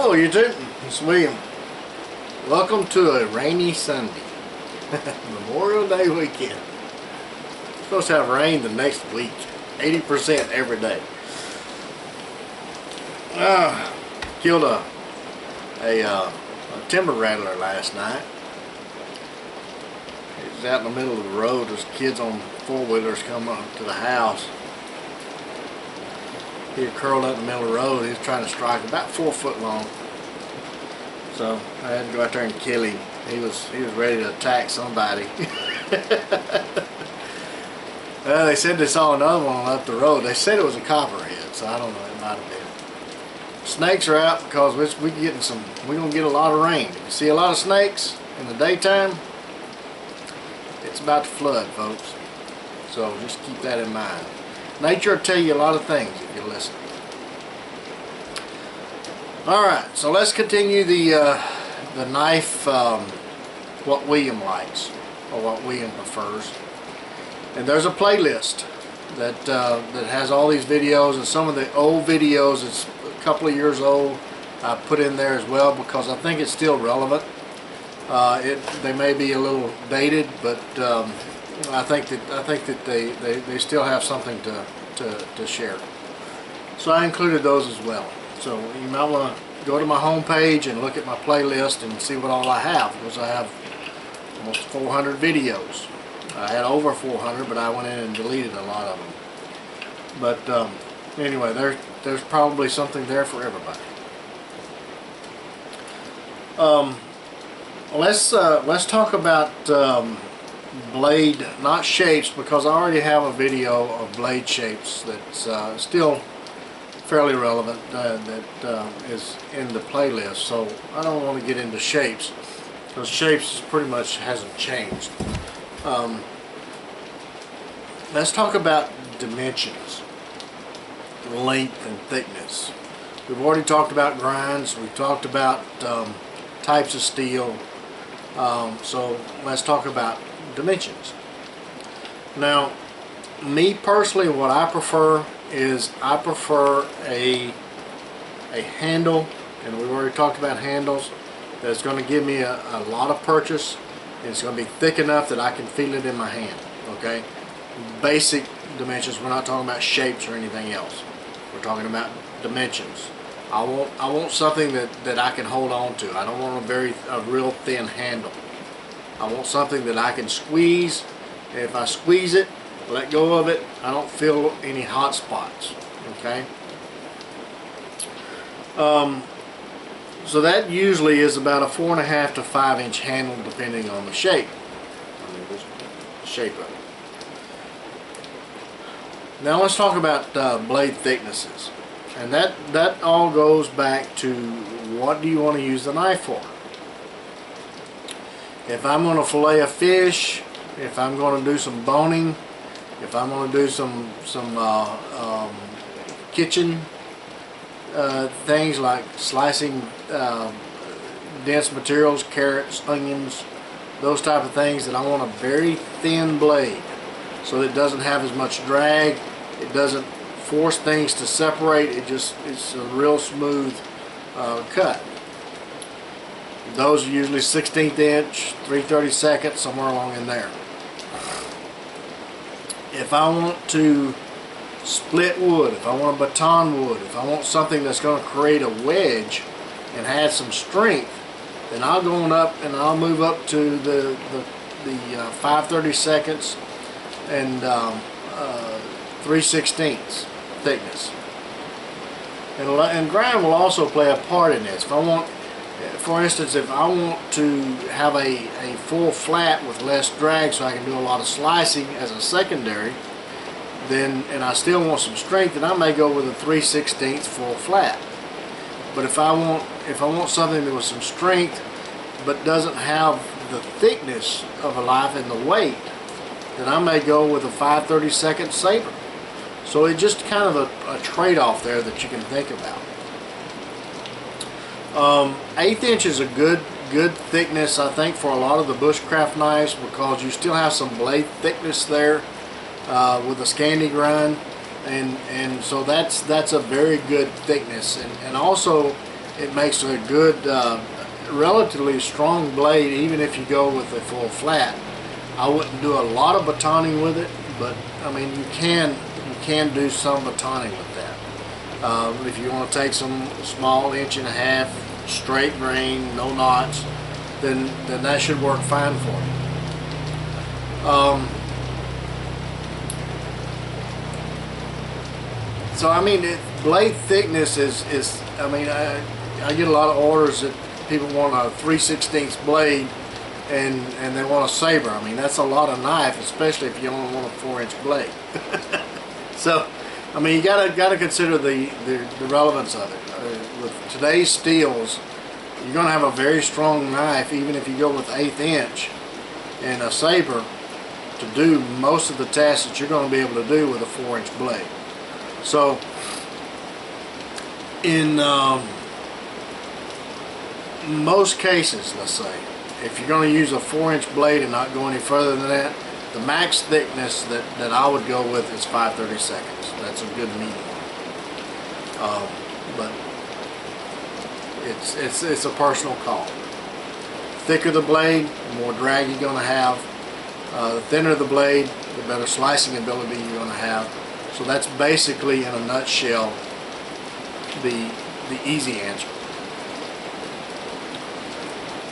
Hello YouTube, it's William. Welcome to a rainy Sunday. Memorial Day weekend. It's supposed to have rain the next week. 80% every day. Killed a timber rattler last night. It was out in the middle of the road. There's kids on four-wheelers coming up to the house. He had curled up in the middle of the road. He was trying to strike, about 4 foot long. So I had to go out there and kill him. He was ready to attack somebody. They said they saw another one up the road. They said it was a copperhead, so I don't know. It might have been. Snakes are out because we're gonna get a lot of rain. If you see a lot of snakes in the daytime, it's about to flood, folks. So just keep that in mind. Nature will tell you a lot of things if you listen. Alright, so let's continue the knife, what William likes, or what William prefers. And there's a playlist that has all these videos, and some of the old videos, it's a couple of years old, I put in there as well because I think it's still relevant. They may be a little dated, but I think that they still have something to share. So I included those as well. So you might want to go to my home page and look at my playlist and see what all I have, because I have almost 400 videos. I had over 400, but I went in and deleted a lot of them. But anyway, there's probably something there for everybody. Let's talk about blade, not shapes, because I already have a video of blade shapes that's still fairly relevant, that is in the playlist. So I don't want to get into shapes, because shapes pretty much hasn't changed. Let's talk about dimensions, length and thickness. We've already talked about grinds. We've talked about types of steel. So let's talk about dimensions. Now, me personally, what I prefer is I prefer a handle, and we've already talked about handles, that's going to give me a lot of purchase. It's going to be thick enough that I can feel it in my hand. Okay, basic dimensions. We're not talking about shapes or anything else. We're talking about dimensions. I want something that I can hold on to. I don't want a real thin handle. I want something that I can squeeze. And if I squeeze it, let go of it, I don't feel any hot spots. Okay. So that usually is about a 4.5 to 5 inch handle, depending on the shape. I mean, the shape of it. Now let's talk about blade thicknesses, and that all goes back to what do you want to use the knife for. If I'm going to fillet a fish, if I'm going to do some boning, if I'm going to do some kitchen things like slicing dense materials, carrots, onions, those type of things, that I want a very thin blade so that it doesn't have as much drag, it doesn't force things to separate, it's a real smooth cut. Those are usually 1/16 inch, 3/32, somewhere along in there. If I want to split wood, if I want a baton wood, if I want something that's going to create a wedge and add some strength, then I'll go on up and I'll move up to the 5/32 and 3/16 thickness. And grind will also play a part in this. If I want, for instance, if I want to have a full flat with less drag so I can do a lot of slicing as a secondary, then, and I still want some strength, then I may go with a 3/16 full flat. But if I want something that with some strength but doesn't have the thickness of a knife and the weight, then I may go with a 5/32 saber. So it's just kind of a trade-off there that you can think about. 1/8 inch is a good thickness, I think, for a lot of the bushcraft knives, because you still have some blade thickness there with a Scandi grind, and so that's a very good thickness. And also it makes a good, relatively strong blade, even if you go with a full flat. I wouldn't do a lot of batoning with it, but I mean you can do some batoning with that. If you want to take some small 1.5" straight grain, no knots, then that should work fine for you. So I mean, blade thickness is I mean, I get a lot of orders that people want a 3/16 blade and they want a saber. I mean, that's a lot of knife, especially if you only want a 4-inch blade. So I mean, you gotta consider the relevance of it. With today's steels, you're gonna have a very strong knife, even if you go with 1/8 inch and a saber, to do most of the tasks that you're going to be able to do with a 4-inch blade. So in most cases, let's say, if you're going to use a 4-inch blade and not go any further than that, the max thickness that I would go with is 5/32. That's a good medium. But it's a personal call. Thicker the blade, the more drag you're going to have. The thinner the blade, the better slicing ability you're going to have. So that's basically, in a nutshell, the easy answer.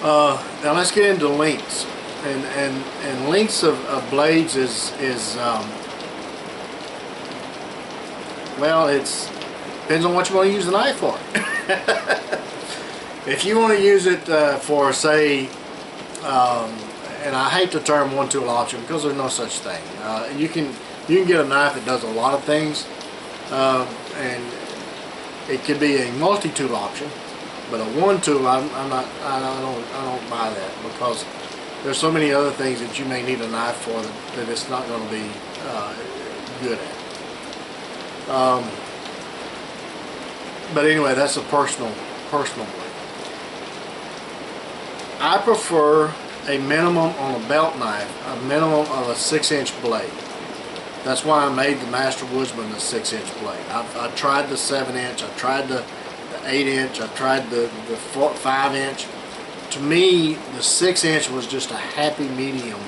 Now let's get into lengths. And lengths of blades is well, it's depends on what you want to use the knife for. If you want to use it for, say, and I hate the term one-tool option because there's no such thing. You can get a knife that does a lot of things, and it could be a multi-tool option. But a one-tool, I don't buy that, because there's so many other things that you may need a knife for that it's not going to be good at. But anyway, that's a personal way. I prefer a minimum on a belt knife, a minimum of a 6-inch blade. That's why I made the Master Woodsman a 6-inch blade. I tried the 7-inch, I tried the 8-inch, I tried the 5-inch. To me, the 6-inch was just a happy medium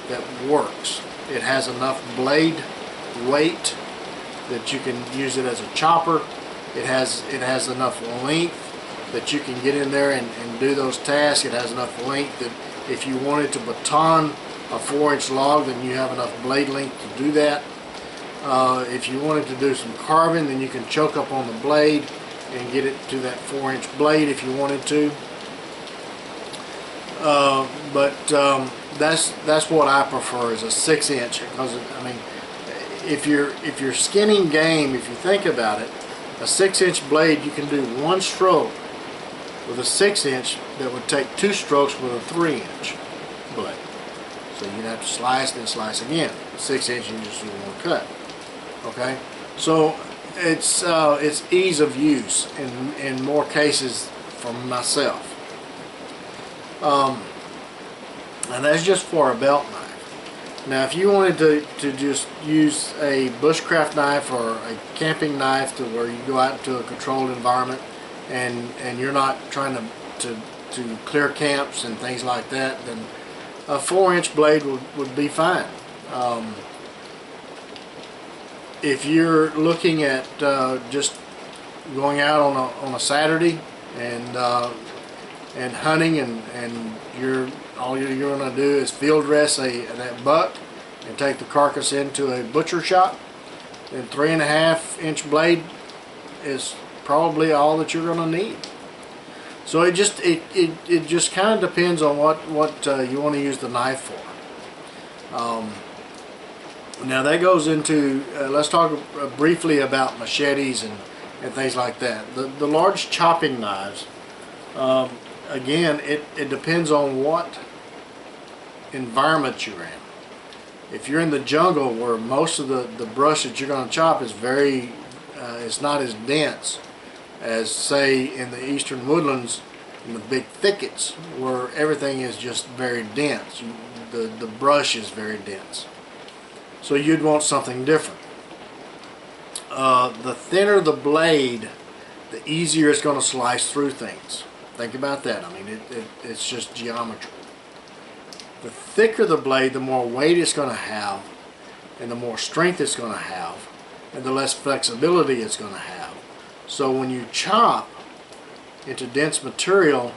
that works. It has enough blade weight that you can use it as a chopper. It has enough length that you can get in there and do those tasks. It has enough length that if you wanted to baton a 4-inch log, then you have enough blade length to do that. If you wanted to do some carving, then you can choke up on the blade and get it to that 4-inch blade if you wanted to. That's what I prefer, is a 6-inch, because I mean, if you're skinning game, if you think about it, a 6-inch blade, you can do one stroke with a 6-inch that would take 2 strokes with a 3-inch blade. So you'd have to slice, then slice again. 6-inch, you just do one cut. Okay, so it's ease of use in more cases for myself. And that's just for a belt knife. Now, if you wanted to just use a bushcraft knife or a camping knife, to where you go out into a controlled environment and you're not trying to clear camps and things like that, then a 4-inch blade would be fine. If you're looking at just going out on a Saturday and hunting, and all you're going to do is field dress that buck and take the carcass into a butcher shop, then 3.5-inch blade is probably all that you're going to need. So it just kind of depends on what you want to use the knife for. Now that goes into let's talk briefly about machetes and things like that. The large chopping knives, again, it depends on what environment you're in. If you're in the jungle, where most of the brush that you're going to chop is it's not as dense as, say, in the eastern woodlands, in the big thickets, where everything is just very dense. The brush is very dense. So you'd want something different. The thinner the blade, the easier it's going to slice through things. Think about that. I mean, it's just geometry. The thicker the blade, the more weight it's going to have, and the more strength it's going to have, and the less flexibility it's going to have. So when you chop into dense material,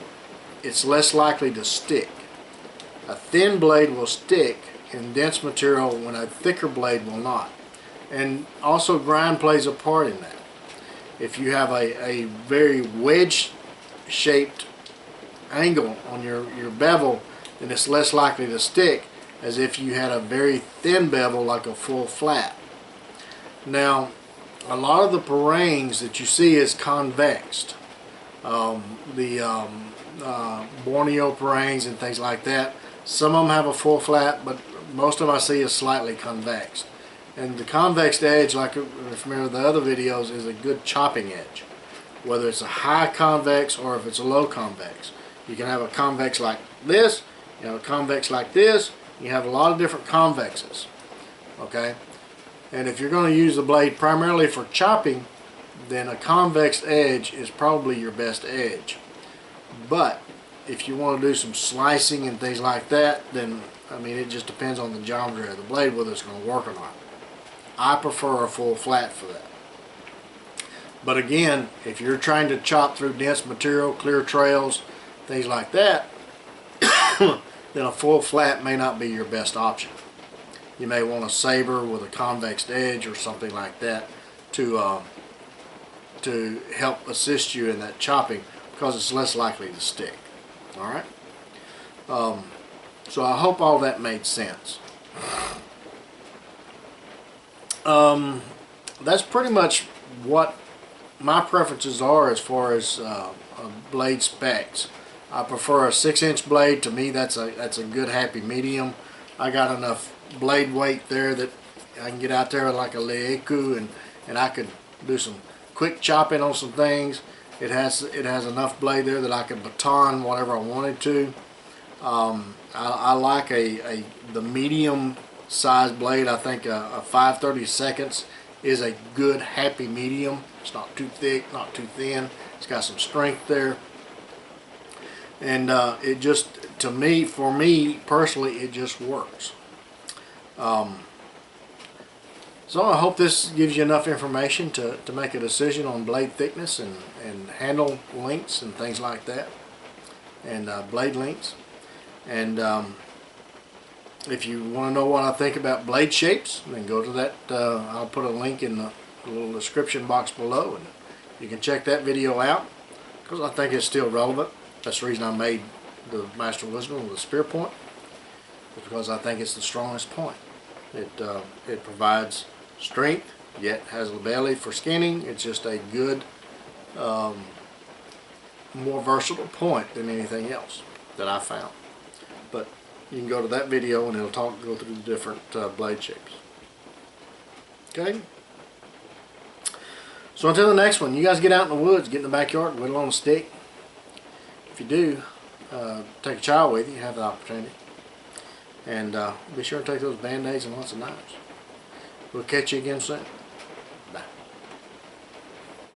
it's less likely to stick. A thin blade will stick in dense material when a thicker blade will not. And also grind plays a part in that. If you have a very wedge shaped angle on your bevel, then it's less likely to stick as if you had a very thin bevel like a full flat. Now, a lot of the parangs that you see is convexed. Borneo parangs and things like that, some of them have a full flat, but most of them I see is slightly convex. And the convex edge, like if you remember the other videos, is a good chopping edge. Whether it's a high convex or if it's a low convex. You can have a convex like this, you have a convex like this, you have a lot of different convexes. Okay? And if you're going to use the blade primarily for chopping, then a convex edge is probably your best edge. But if you want to do some slicing and things like that, then I mean it just depends on the geometry of the blade whether it's going to work or not. I prefer a full flat for that. But again, if you're trying to chop through dense material, clear trails, things like that, then a full flat may not be your best option. You may want a saber with a convex edge or something like that to help assist you in that chopping, because it's less likely to stick. Alright? So I hope all that made sense. That's pretty much what my preferences are as far as blade specs. I prefer a 6-inch blade. To me, that's a good happy medium. I got enough blade weight there that I can get out there like a Leiku and I could do some quick chopping on some things. It has enough blade there that I could baton whatever I wanted to. I like the medium size blade. I think a 5/32 is a good happy medium. It's not too thick, not too thin. It's got some strength there, and it just, to me, for me personally, it just works. So I hope this gives you enough information to make a decision on blade thickness and handle lengths and things like that, and blade lengths. And if you want to know what I think about blade shapes, then go to that. I'll put a link in the little description box below, and you can check that video out, because I think it's still relevant. That's the reason I made the Master Wisdom with a spear point, because I think it's the strongest point. It provides strength, yet has a belly for skinning. It's just a good, more versatile point than anything else that I found. But you can go to that video and it'll go through the different blade shapes. Okay? So until the next one, you guys get out in the woods, get in the backyard, whittle on a stick. If you do, take a child with you, have the opportunity. And be sure to take those Band-Aids and lots of knives. We'll catch you again soon.